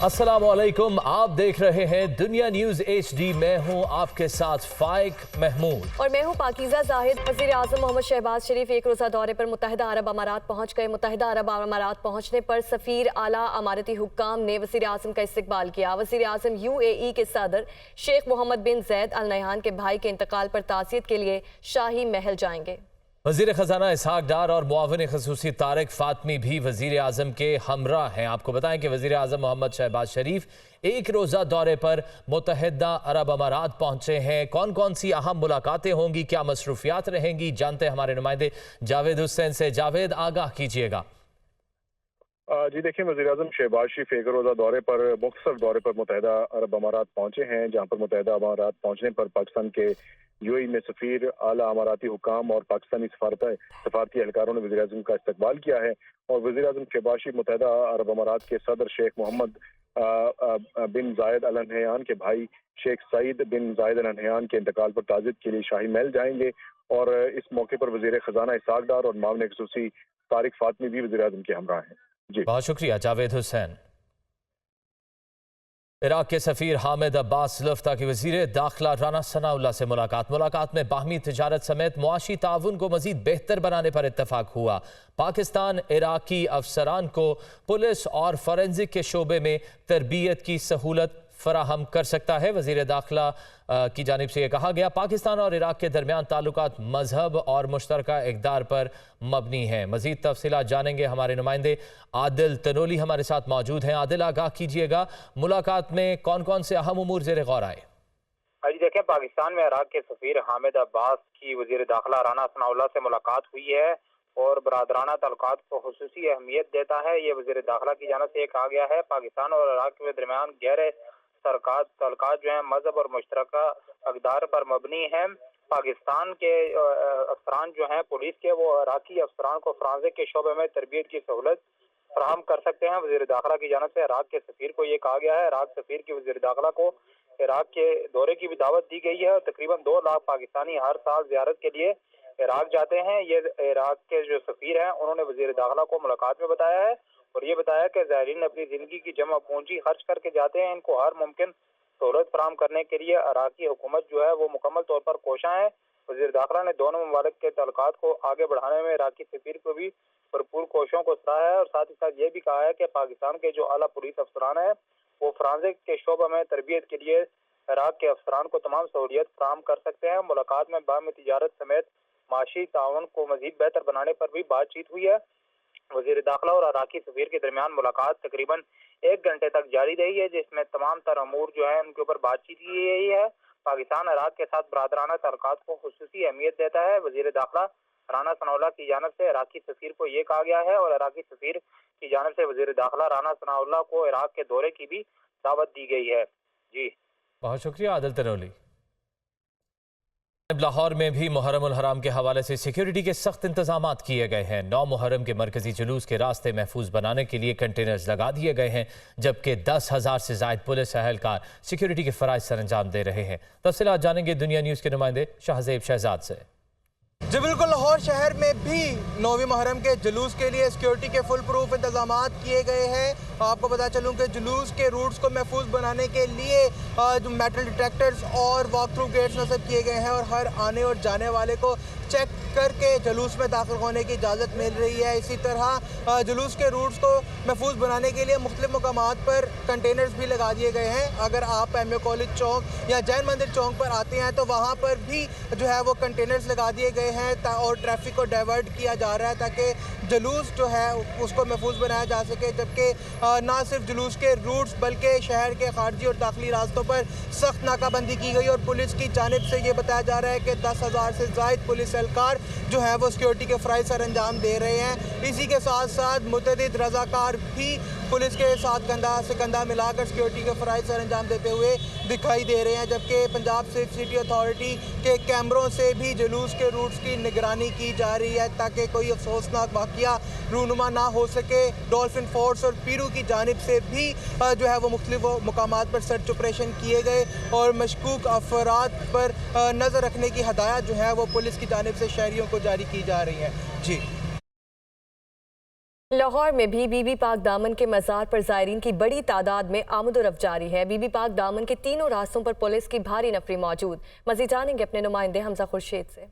अस्सलामुअलैकुम, आप देख रहे हैं दुनिया न्यूज HD। मैं हूं आपके साथ फाइक महमूद और मैं हूं पाकीज़ा जाहिद। वज़ीर आज़म मोहम्मद शहबाज शरीफ एक रोज़ा दौरे पर मुत्तहिदा अरब अमारात पहुंच गए। मुत्तहिदा अरब अमारात पहुंचने पर सफ़ीर आला अमारती हुक्काम ने वज़ीर आज़म का इस्तकबाल किया। वज़ीर आज़म UAE के सदर शेख मोहम्मद बिन ज़ैद अल नहयान के भाई के इंतकाल पर ताज़ियत के लिए शाही महल जाएंगे। वज़ीर ख़जाना इसहाक डार और मुआविन ख़ुसूसी तारिक फ़ातमी भी वज़ीर आज़म के हमरा हैं। आपको बताएं कि वज़ीर आज़म मोहम्मद शहबाज शरीफ एक रोज़ा दौरे पर मुत्तहिदा अरब अमारात पहुंचे हैं। कौन कौन सी अहम मुलाकातें होंगी, क्या मसरूफियात रहेंगी, जानते हैं हमारे नुमाइंदे जावेद हुसैन से। जावेद, आगाह कीजिएगा। जी देखिए, वज़ीर-ए-आज़म शहबाज शरीफ एक रोज़ा दौरे पर मुख्तसर दौरे पर मुत्तहिदा अरब अमारात पहुंचे हैं, जहां पर मुत्तहिदा अमारात पहुंचने पर पाकिस्तान के UAE में सफ़ीर, आला अमाराती हुक्काम और पाकिस्तानी सफारती एहलकारों ने वज़ीर-ए-आज़म का इस्तकबाल किया है। और वज़ीर-ए-आज़म शहबाज शरीफ मुत्तहिदा अरब अमारात के सदर शेख मोहम्मद बिन ज़ायद अल नहयान के भाई शेख सईद बिन ज़ायद अल नहयान के इंतकाल पर ताज़ियत के लिए शाही महल जाएंगे। और इस मौके पर वज़ीर ख़जाना इसहाक डार और मुआविन ख़ुसूसी तारिक फ़ातमी भी वज़ीर-ए-आज़म के हमरा हैं। जी, बहुत शुक्रिया जावेद हुसैन। इराक के सफ़ीर हामिद अब्बास लफ्ता की वज़ीर दाखिला राना सनाउल्लाह से मुलाकात में बाहमी तिजारत समेत मुआशी ताउन को मज़ीद बेहतर बनाने पर इत्तफाक हुआ। पाकिस्तान इराकी अफसरान को पुलिस और फॉरेंसिक के शोबे में तरबियत की सहूलत फराहम कर सकता है। वज़ीर दाखिला की जानिब से यह कहा गया, पाकिस्तान और इराक के दरमियान ताल्लुकात मजहब और मुश्तरका इक़दार पर मबनी है। मज़ीद तफसीलात जानेंगे, हमारे नुमाइंदे आदिल तनोली हमारे साथ मौजूद हैं। आदिल, आगाह कीजिएगा, मुलाकात में कौन कौन से अहम उमूर ज़ेर गौर आए? जी देखें, पाकिस्तान में इराक के सफ़ीर हामिद अब्बास की वज़ीर दाखिला राना सनाउल्लाह से मुलाकात हुई है और बरादराना ताल्लुकात को खुसूसी अहमियत देता है। ये वज़ीर दाखिला की जानिब से कहा गया है, पाकिस्तान और इराक के दरमियान गहरे ताल्लुकात जो है मजहब और मुश्तरका अक़दार पर मबनी है। पाकिस्तान के अफसरान जो हैं पुलिस के, वो इराकी अफसरान को फ्रांसिक के शोबे में तरबियत की सहूलत फराहम कर सकते हैं। वज़ीर दाखिला की जानिब से इराक के सफ़ीर को ये कहा गया है। इराक सफ़ीर की वज़ीर दाखिला को इराक के दौरे की भी दावत दी गई है और तकरीबन 2 लाख पाकिस्तानी हर साल ज़ियारत के लिए इराक जाते हैं। ये इराक के जो सफ़ीर हैं उन्होंने वज़ीर दाखिला को मुलाकात में बताया है और ये बताया कि ज़ायरीन अपनी ज़िंदगी की जमा पूंजी खर्च करके जाते हैं। इनको हर मुमकिन सहूलत फराहम करने के लिए इराकी हुकूमत जो है वो मुकम्मल तौर पर कोशा है। वज़ीर दाखिला ने दोनों ममालिक के ताल्लुकात को आगे बढ़ाने में इराकी सफ़ीर को भी भरपूर कोशिशों को सराहा है और साथ ही साथ ये भी कहा है कि पाकिस्तान के जो आला पुलिस अफसरान हैं वो फ्रांसिक के शोबा में तरबियत के लिए इराक के अफसरान को तमाम सहूलियत फराहम कर सकते हैं। मुलाकात में बाहमी तिजारत समेत माशी ताउन को मजीद बेहतर बनाने पर भी बातचीत हुई है। वज़ीर दाखिला और इराकी सफ़ीर के दरमियान मुलाकात तकरीबन 1 घंटे तक जारी रही है, जिसमें तमाम तर अमूर जो है उनके ऊपर बातचीत की गई है। पाकिस्तान इराक के साथ बरादराना ताल्लुकात को खुसूसी अहमियत देता है। वज़ीर दाखिला राना सनाउल्लाह की जानिब से इराकी सफ़ीर को ये कहा गया है और इराकी सफ़ीर की जानिब से वज़ीर दाखिला राना सनाउल्लाह को इराक के दौरे की भी दावत दी गई है। जी, बहुत शुक्रिया आदिल तनोली। लाहौर में भी मुहर्रम उल हराम के हवाले से सिक्योरिटी के सख्त इंतजामात किए गए हैं। 9 मुहर्रम के मरकजी जुलूस के रास्ते महफूज बनाने के लिए कंटेनर्स लगा दिए गए हैं, जबकि 10,000 से जायद पुलिस एहलकार सिक्योरिटी के फ़राइज़ सर अंजाम दे रहे हैं। तफसीलात जानेंगे दुनिया न्यूज़ के नुमाइंदे शाहज़ेब शहजाद से। जी बिल्कुल, लाहौर शहर में भी 9वीं मुहर्रम के जुलूस के लिए सिक्योरिटी के फुल प्रूफ इंतजामात किए गए हैं। आपको बता चलूँ कि जुलूस के रूट्स को महफूज बनाने के लिए जो मेटल डिटेक्टर्स और वॉक थ्रू गेट्स नस्ब किए गए हैं और हर आने और जाने वाले को चेक करके जुलूस में दाखिल होने की इजाज़त मिल रही है। इसी तरह जुलूस के रूट्स को महफूज बनाने के लिए मुख्तलिफ मकामात पर कंटेनर्स भी लगा दिए गए हैं। अगर आप MA कॉलेज चौक या जैन मंदिर चौक पर आते हैं तो वहाँ पर भी जो है वो कंटेनर्स लगा दिए गए हैं और ट्रैफिक को डाइवर्ट किया जा रहा है ताकि जुलूस जो है उसको महफूज बनाया जा सके। जबकि ना सिर्फ जुलूस के रूट्स बल्कि शहर के खारजी और दाखिली रास्तों पर सख्त नाकाबंदी की गई और पुलिस की जानिब से ये बताया जा रहा है कि 10,000 से ज़ायद पुलिस एहलकार जो है वो सिक्योरिटी के फ़राइज़ सर अंजाम दे रहे हैं। इसी के साथ साथ मुतअद्दिद रज़ाकार भी पुलिस के साथ कंधा से कंधा मिलाकर सिक्योरिटी के फ़राइज़ सर अंजाम देते हुए दिखाई दे रहे हैं। जबकि पंजाब सेफ सिटी अथॉरिटी के कैमरों से भी जुलूस के रूट्स की निगरानी की जा रही है ताकि कोई अफसोसनाक वाक़या रूनुमा ना हो सके। डॉल्फिन फोर्स और पीरू की जानिब से भी जो है वो मुख्तलिफ मकामात पर सर्च ऑपरेशन किए गए और मशकूक अफराद पर नज़र रखने की हदायत जो है वो पुलिस की जानिब से शहरियों को जारी की जा रही है। जी। लाहौर में भी बीबी पाक दामन के मज़ार पर ज़ायरीन की बड़ी तादाद में आमदोरफ्त जारी है। बीबी पाक दामन के तीनों रास्तों पर पुलिस की भारी नफरी मौजूद। मज़ीद जानेंगे अपने नुमाइंदे हमजा खुर्शीद से।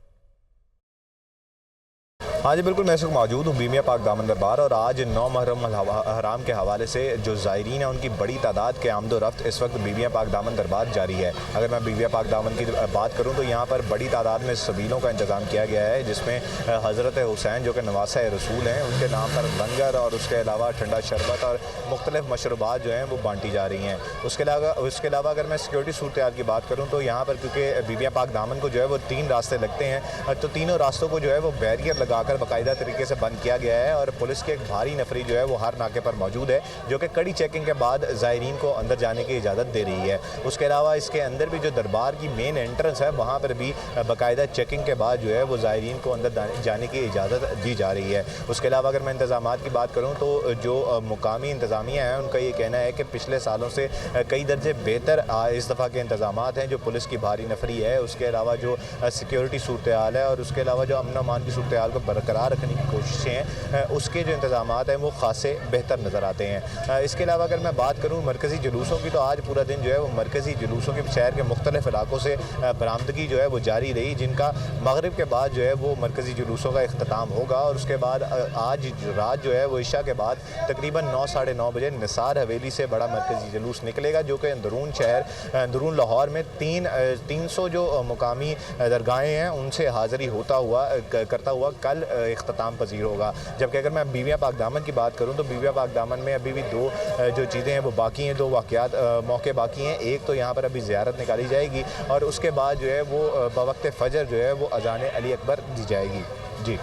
हाँ जी बिल्कुल, मैं इस वक्त मौजूद हूँ बीबिया पाक दामन दरबार और आज 9 मुहर्रम हराम के हवाले से जो ज़ायरीन हैं उनकी बड़ी तादाद के आमदोरफ्त इस वक्त बीबिया पाक दामन दरबार जारी है। अगर मैं बीबिया पाक दामन की बात करूँ तो यहाँ पर बड़ी तादाद में सबीलों का इंतज़ाम किया गया है, जिसमें हज़रत हुसैन जो कि नवासा रसूल हैं उनके नाम पर लंगर और उसके अलावा ठंडा शरबत और मुख्तलिफ मशरूबात जो हैं वो बांटी जा रही हैं। उसके अलावा अगर मैं सिक्योरिटी सूरत की बात करूँ तो यहाँ पर क्योंकि बीबिया पाक दामन को जो है वो 3 रास्ते लगते हैं, तो तीनों रास्तों को जो है वो बैरियर लगाकर बाकायदा तरीके से बंद किया गया है और पुलिस की एक भारी नफरी जो है वो हर नाके पर मौजूद है, जो कि कड़ी चेकिंग के बाद ज़ायरीन को अंदर जाने की इजाज़त दे रही है। उसके अलावा इसके अंदर भी जो दरबार की मेन एंट्रेंस है वहाँ पर भी बाकायदा चेकिंग के बाद जो है वो ज़ायरीन को अंदर जाने की इजाज़त दी जा रही है। उसके अलावा अगर मैं इंतज़ामात की बात करूँ तो जो मुकामी इंतज़ामिया है उनका ये कहना है कि पिछले सालों से कई दर्जे बेहतर इस दफ़ा के इंतज़ामात हैं। जो पुलिस की भारी नफरी है, उसके अलावा जो सिक्योरिटी सूरत हाल है और उसके अलावा जो अमन अमान की सूरत हाल को बरकरार रखने की कोशिशें हैं, उसके जो इंतज़ामात हैं वो खासे बेहतर नज़र आते हैं। इसके अलावा अगर मैं बात करूँ मरकज़ी जुलूसों की, तो आज पूरा दिन जो है वो मरकज़ी जुलूसों की शहर के मुख्तलिफ इलाकों से बरामदगी जो है वो जारी रही, जिनका मगरिब के बाद जो है वो मरकज़ी जुलूसों का इख्तिताम होगा और उसके बाद आज रात जो है वो इशा के बाद तकरीबन 9 साढ़े 9 बजे निसार हवेली से बड़ा मरकज़ी जुलूस निकलेगा, जो कि अंदरून शहर अंदरून लाहौर में 300 जो मुकामी दरगाहें हैं उनसे हाज़िरी करता हुआ कल इख्तिताम पजीर होगा। जबकि अगर मैं बीबिया पाक दामन की बात करूं तो बीबिया पाक दामन में अभी भी 2 जो चीज़ें हैं वो बाकी हैं, 2 वाक़यात मौके बाकी हैं। एक तो यहाँ पर अभी ज़ियारत निकाली जाएगी और उसके बाद जो है वो बवक्त फजर जो है वो अज़ान अली अकबर दी जाएगी। जी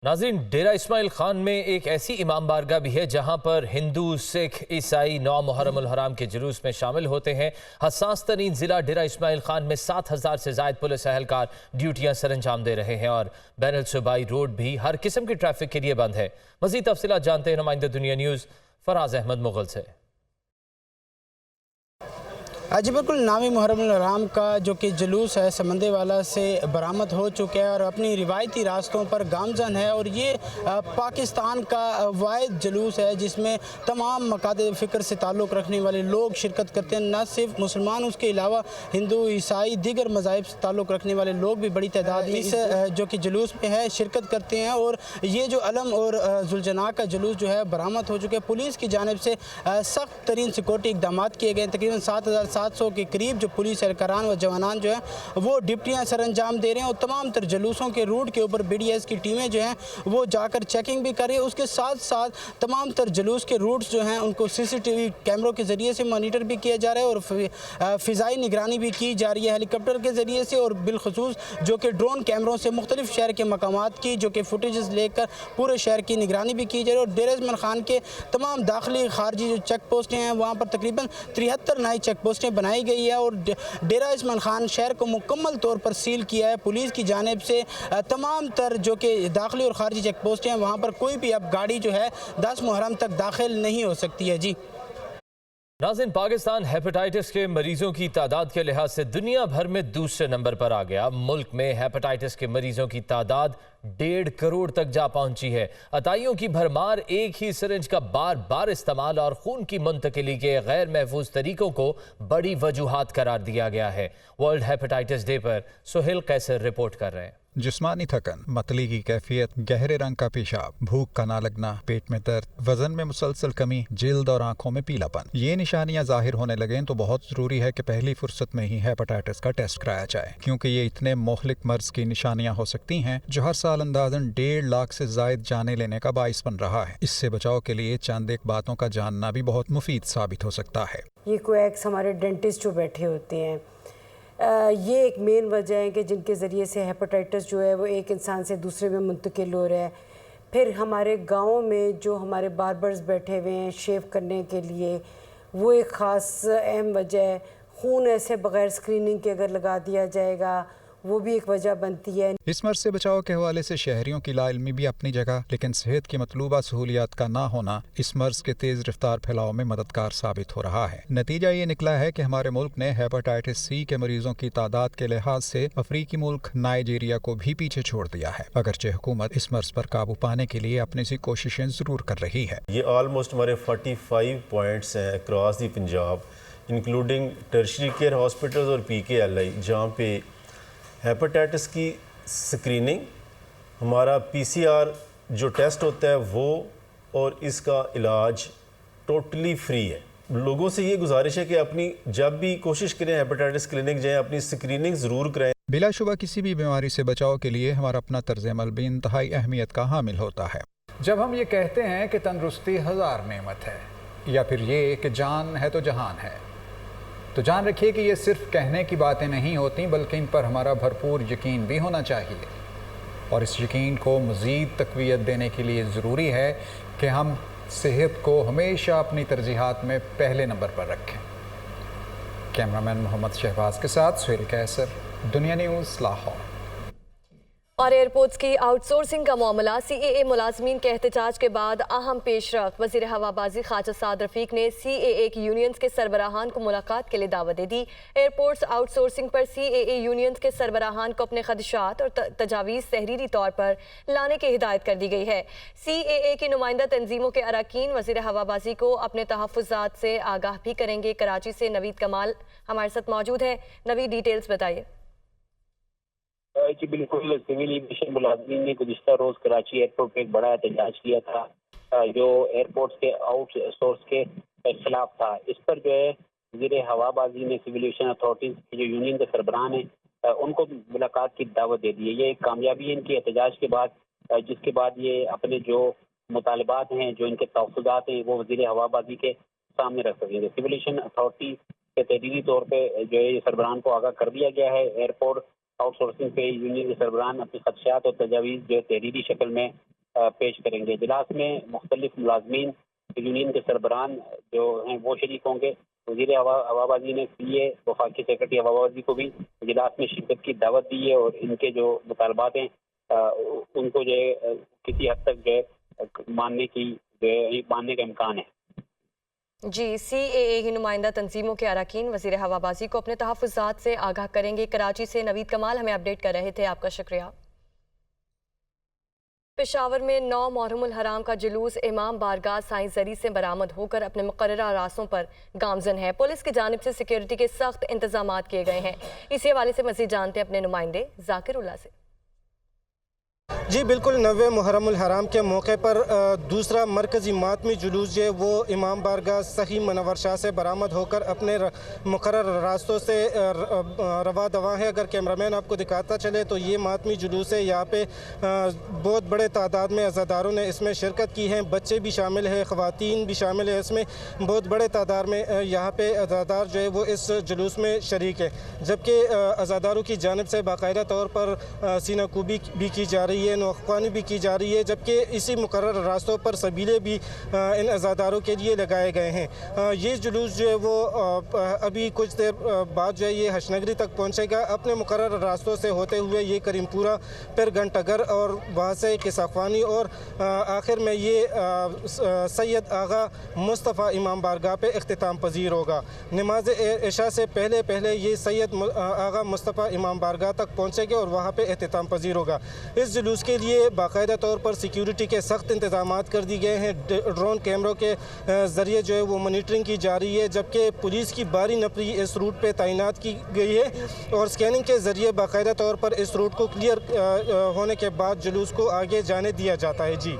नाज़रीन, डेरा इस्माइल खान में एक ऐसी इमाम बारगाह भी है जहां पर हिंदू, सिख, ईसाई 9 मुहर्रम उल हराम के जुलूस में शामिल होते हैं। हसास तरीन ज़िला डेरा इस्माइल खान में 7000 से ज़ायद पुलिस एहलकार ड्यूटियां सर अंजाम दे रहे हैं और बैनुल सूबाई रोड भी हर किस्म की ट्रैफिक के लिए बंद है। मज़ीद तफसीलात जानते हैं नुमाइंदे दुनिया न्यूज़ फराज अहमद मुगल से। जी बिल्कुल, नामी मुहर्रम हराम का जो कि जुलूस है समंदे वाला से बरामद हो चुका है और अपनी रिवायती रास्तों पर गामजन है और ये पाकिस्तान का वाहिद जुलूस है जिसमें तमाम मकाद फ़िक्र से ताल्लुक़ रखने वाले लोग शिरकत करते हैं। न सिर्फ मुसलमान, उसके अलावा हिंदू, ईसाई, दीगर मज़ाहिब से ताल्लुक़ रखने वाले लोग भी बड़ी तादाद में इस जो कि जुलूस में है शिरकत करते हैं। और ये जो अलम और जुलजना का जुलूस जो है बरामद हो चुके हैं। पुलिस की जानिब से सख्त तरीन सिक्योरिटी इक़दाम किए गए। तकरीबन 7700 के करीब जो पुलिस एहलकारान व जवानान जो है वो ड्यूटियाँ सर अंजाम दे रहे हैं और तमाम तर जुलूसों के रूट के ऊपर BDS की टीमें जो हैं वो जाकर चेकिंग भी कर रही है। उसके साथ साथ तमाम तर जुलूस के रूट्स जो हैं उनको CCTV कैमरों के ज़रिए से मॉनिटर भी किया जा रहा है और फ़िज़ाई निगरानी भी की जा रही है हेलीकॉप्टर के ज़रिए से और बिलखसूस जो कि ड्रोन कैमरों से मुख्तलिफ शहर के मकामात की जो कि फुटेजेस लेकर पूरे शहर की निगरानी भी की जा रही है। और डेरा इस्माइल खान के तमाम दाखिली खारजी जो चेक पोस्टें हैं वहाँ पर तकरीबन 73 नई चेक पोस्टें बनाई गई है और डेरा इस्माइल खान शहर को मुकम्मल तौर पर सील किया है पुलिस की जानिब से। तमाम तर जो कि दाखिली और खारजी चेक पोस्टें हैं वहाँ पर कोई भी अब गाड़ी जो है 10 मुहर्रम तक दाखिल नहीं हो सकती है। जी नाज़रीन, पाकिस्तान हेपेटाइटिस के मरीजों की तादाद के लिहाज से दुनिया भर में दूसरे नंबर पर आ गया। मुल्क में हेपेटाइटिस के मरीजों की तादाद 1.5 करोड़ तक जा पहुंची है। अताइयों की भरमार, एक ही सिरिंज का बार बार इस्तेमाल और खून की मुंतकिली के गैर महफूज तरीकों को बड़ी वजूहात करार दिया गया है। वर्ल्ड हेपेटाइटिस डे पर सुहेल कैसर रिपोर्ट कर रहे हैं। जिस्मानी थकन, मतली की कैफियत, गहरे रंग का पेशाब, भूख का ना लगना, पेट में दर्द, वजन में मुसलसल कमी, जिल्द और आंखों में पीलापन, ये निशानियां जाहिर होने लगें तो बहुत जरूरी है कि पहली फुर्सत में ही हेपेटाइटिस का टेस्ट कराया जाए, क्योंकि ये इतने मोहलिक मर्ज की निशानियां हो सकती हैं जो हर साल अंदाजन 1.5 लाख से जायद जाने लेने का बाइस बन रहा है। इससे बचाव के लिए चंद एक बातों का जानना भी बहुत मुफीद साबित हो सकता है। ये कोएक्स हमारे डेंटिस्ट जो बैठे होते हैं, ये एक मेन वजह है कि जिनके ज़रिए से हेपेटाइटिस जो है वो एक इंसान से दूसरे में मुंतकिल हो रहा है। फिर हमारे गाँव में जो हमारे बार्बर्स बैठे हुए हैं शेव करने के लिए, वो एक ख़ास अहम वजह है। खून ऐसे बग़ैर स्क्रीनिंग के अगर लगा दिया जाएगा, वो भी एक वजह बनती है। इस मर्ज से बचाव के हवाले से शहरियों की लाइल्मी भी अपनी जगह, लेकिन सेहत की मतलूबा सहूलियात का ना होना इस मर्ज के तेज रफ्तार फैलाव में मददगार साबित हो रहा है। नतीजा ये निकला है कि हमारे मुल्क ने हेपेटाइटिस सी के मरीजों की तादाद के लिहाज से अफ्रीकी मुल्क नाइजीरिया को भी पीछे छोड़ दिया है, अगरचे हुकूमत इस मर्ज पर काबू पाने के लिए अपनी सी कोशिशें जरूर कर रही है। ये ऑलमोस्ट हमारे 45 पॉइंट्स हैं across the Punjab, including tertiary care hospitals और PKLI, जहाँ पे हेपेटाइटिस की स्क्रीनिंग, हमारा PCR जो टेस्ट होता है वो और इसका इलाज टोटली फ्री है। लोगों से ये गुजारिश है कि अपनी जब भी कोशिश करें हेपेटाइटिस क्लिनिक जाएं, अपनी स्क्रीनिंग ज़रूर कराएं। बिलाशुबा किसी भी बीमारी से बचाव के लिए हमारा अपना तर्ज अमल भी इंतहाई अहमियत का हामिल होता है। जब हम ये कहते हैं कि तंदुरुस्ती हज़ार नेमत है, या फिर ये कि जान है तो जहान है, तो जान रखिए कि ये सिर्फ कहने की बातें नहीं होती, बल्कि इन पर हमारा भरपूर यकीन भी होना चाहिए। और इस यकीन को मज़ीद तक़वियत देने के लिए ज़रूरी है कि हम सेहत को हमेशा अपनी तरजीहात में पहले नंबर पर रखें। कैमरामैन मोहम्मद शहबाज के साथ सुहेल कैसर, दुनिया न्यूज़, लाहौर। और एयरपोर्ट्स की आउटसोर्सिंग का मामला, CAA मुलाजमीन के एहतजाज के बाद अहम पेशरफ। वज़ीर हवाबाजी ख्वाजा साद रफ़ीक ने CAA की यूनियंस के सरबराहान को मुलाकात के लिए दावत दे दी। एयरपोर्ट्स आउटसोर्सिंग पर CAA यूनियंस के सरबराहान को अपने खदशात और तजावीज़ तहरीरी तौर पर लाने की हिदायत कर दी गई है। CAA की नुमाइंदा तंजीमों के अरकान वज़ीर हवाबाजी को अपने तहफ़्फ़ुज़ात से आगाह भी करेंगे। कराची से नवीद कमाल हमारे साथ मौजूद है। नवीद, डिटेल्स बताइए। जी बिल्कुल, सिविल एविएशन मुलाजमीन ने गुज़िश्ता रोज़ कराची एयरपोर्ट पर एक बड़ा एहतजाज किया था, जो एयरपोर्ट के आउटसोर्स के खिलाफ था। इस पर जो है वज़ीर हवाबाजी ने सिविल एविएशन अथॉरिटीज़ की जो यूनियन के सरबराहान है उनको मुलाकात की दावत दे दी है। ये एक कामयाबी है इनके एहतजाज के बाद, जिसके बाद ये अपने जो मुतालबात हैं, जो इनके तहफ़्फ़ुज़ात हैं, वो वज़ीर हवाबाजी के सामने रख सकेंगे। सिविल एविएशन अथॉरिटी के तहरीरी तौर पर जो है सरबराहान को आगाह कर दिया गया है। एयरपोर्ट आउटसोर्सिंग पे यूनियन के सरबराहान अपने खदशात और तजावीज़ जो तहरीरी शक्ल में पेश करेंगे। इजलास में मुख्तलिफ मुलाजमीन यूनियन के सरबराहान जो हैं वो शरीक होंगे। वज़ीर हवाबाजी ने CA वफाकी सेक्रेटरी हवाबाजी को भी इजलास में शिरकत की दावत दी है और इनके जो मुतालबात हैं उनको जो है किसी हद तक जो है मानने का इम्कान है। जी, CAA की नुमाइंदा तंजीमों के अरकान वज़ीर हवाबाजी को अपने तहफ़्फ़ुज़ात से आगाह करेंगे। कराची से नवीद कमाल हमें अपडेट कर रहे थे, आपका शुक्रिया। पेशावर में 9 मुहर्रमुल हराम का जुलूस इमाम बारगाह साईं जरी से बरामद होकर अपने मुकर्ररा रास्तों पर गामजन है। पुलिस की जानिब से सिक्योरिटी के सख्त इंतजाम किए गए हैं। इसी हवाले से मज़ीद जानते हैं अपने नुमाइंदे जाकिर उल्लाह से। जी बिल्कुल, 9वें मुहर्रमुल हराम के मौके पर दूसरा मरकज़ी मातमी जुलूस जो है वो इमाम बारगाह सही मनवर शाह से बरामद होकर अपने मुकर्रर रास्तों से रवा दवा है। अगर कैमरामैन आपको दिखाता चले तो ये मातमी जुलूस है। यहाँ पे बहुत बड़े तादाद में अज़ादारों ने इसमें शिरकत की है, बच्चे भी शामिल है, ख़वातीन भी शामिल है। इसमें बहुत बड़े तादाद में यहाँ पे अज़ादार जो है वो इस जुलूस में शरीक है, जबकि अज़ादारों की जानिब से बाकायदा तौर पर सीनाकूबी भी की जा रही है, नौख्वानी भी की जा रही है, जबकि इसी मुकर्रर रास्तों पर सबीले भी इन अज़ादारों के लिए लगाए गए हैं। ये जुलूस जो है वो अभी कुछ देर बाद जो है ये हशनगरी तक पहुंचेगा। अपने मुकर्रर रास्तों से होते हुए ये करीमपुरा, फिर घंटाघर और वहाँ से किसाख्वानी और आखिर में ये सैयद आगा मुस्तफ़ा इमाम बारगाह पे इख्तिताम पजीर होगा। नमाज इशा से पहले ये सैयद आगा मुस्तफ़ा इमाम बारगाह तक पहुँचेगा और वहाँ पे इख्तिताम पजीर होगा। इस जुलूस के लिए बाकायदा तौर पर सिक्योरिटी के सख्त इंतजाम कर दिए गए हैं। ड्रोन कैमरों के ज़रिए जो है वो मॉनिटरिंग की जा रही है, जबकि पुलिस की भारी नफरी इस रूट पे तैनात की गई है और स्कैनिंग के ज़रिए बाकायदा तौर पर इस रूट को क्लियर होने के बाद जुलूस को आगे जाने दिया जाता है। जी।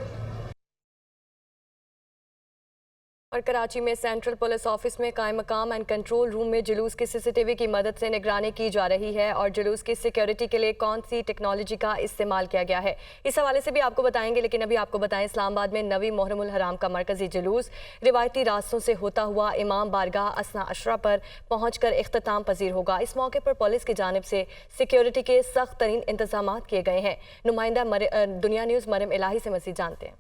और कराची में सेंट्रल पुलिस ऑफिस में कायम मकाम एंड कंट्रोल रूम में जुलूस की CCTV की मदद से निगरानी की जा रही है और जुलूस की सिक्योरिटी के लिए कौन सी टेक्नोलॉजी का इस्तेमाल किया गया है, इस हवाले से भी आपको बताएंगे। लेकिन अभी आपको बताएं, इस्लामाबाद में 9वीं मुहर्रमुल हराम का मरकजी जुलूस रिवायती रास्तों से होता हुआ इमाम बारगाह असना अशरा पर पहुंचकर इख्तिताम पजीर होगा। इस मौके पर पुलिस की जानिब से सिक्योरिटी के सख्त तरीन इंतजाम किए गए हैं। नुमाइंदा दुनिया न्यूज़ मरियम इलाही से मज़ीद जानते हैं।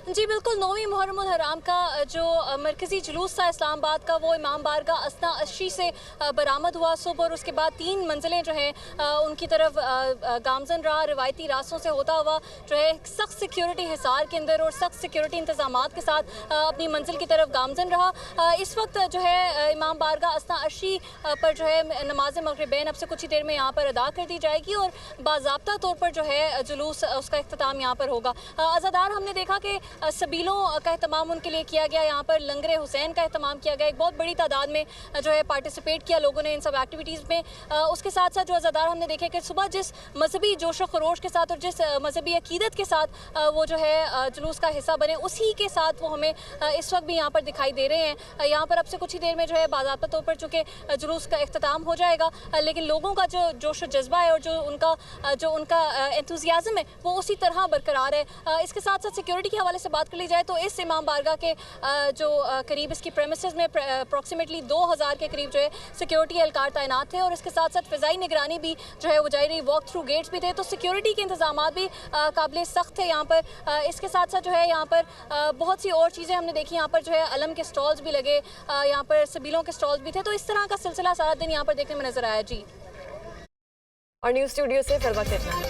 जी बिल्कुल, 9वीं मुहर्रम उल हराम का जो मरकज़ी जुलूस था इस्लामाबाद का, वो इमाम बारगाह असना अशी से बरामद हुआ सुबह, और उसके बाद 3 मंजिलें जो हैं उनकी तरफ गामजन रहा। रिवायती रास्तों से होता हुआ जो है सख्त सिक्योरिटी हिसार के अंदर और सख्त सिक्योरिटी इंतजामात के साथ अपनी मंजिल की तरफ गामजन रहा। इस वक्त जो है इमाम बारगाह असना अशी पर जो है नमाज मगरिबैन अब से कुछ ही देर में यहाँ पर अदा कर दी जाएगी और बाज़ाब्ता तौर पर जो है जुलूस उसका इख्तिताम यहाँ पर होगा। अज़ादार हमने देखा कि सबीलों का एहतमाम उनके लिए किया गया, यहाँ पर लंगरे हुसैन का एहतमाम किया गया, एक बहुत बड़ी तादाद में जो है पार्टिसिपेट किया लोगों ने इन सब एक्टिविटीज़ में। उसके साथ साथ जो अज़ादार हमने देखे कि सुबह जिस मजहबी जोश व खरोश के साथ और जिस मजहबी अकीदत के साथ वो जो है जुलूस का हिस्सा बने, उसी के साथ वो हमें इस वक्त भी यहाँ पर दिखाई दे रहे हैं। यहाँ पर अब से कुछ ही देर में जो है बाज़ाब्ता तौर पर चूँकि जुलूस का इख्तिताम हो जाएगा, लेकिन लोगों का जो जोश व जज्बा है और जो उनका एंथुसियाज़म है वो उसी तरह बरकरार है। इसके साथ साथ सिक्योरिटी के हवाले से बात कर ली जाए तो इस इमाम बारगाह के जो करीब इसकी प्रेमिसेस में अप्रॉक्सीमेटली 2000 के करीब जो है सिक्योरिटी एहलकार तैनात थे, और इसके साथ साथ फ़िज़ाई निगरानी भी जो है वो जारी रही, वॉक थ्रू गेट्स भी थे, तो सिक्योरिटी के इंतजाम भी काबिल सख्त थे यहाँ पर। इसके साथ साथ जो है यहाँ पर बहुत सी और चीज़ें हमने देखी, यहाँ पर जो है अलम के स्टॉल्स भी लगे, यहाँ पर सबीलों के स्टॉल्स भी थे, तो इस तरह का सिलसिला सारा दिन यहाँ पर देखने में नजर आया। जी, और न्यूज़ स्टूडियो से फरवा कितना।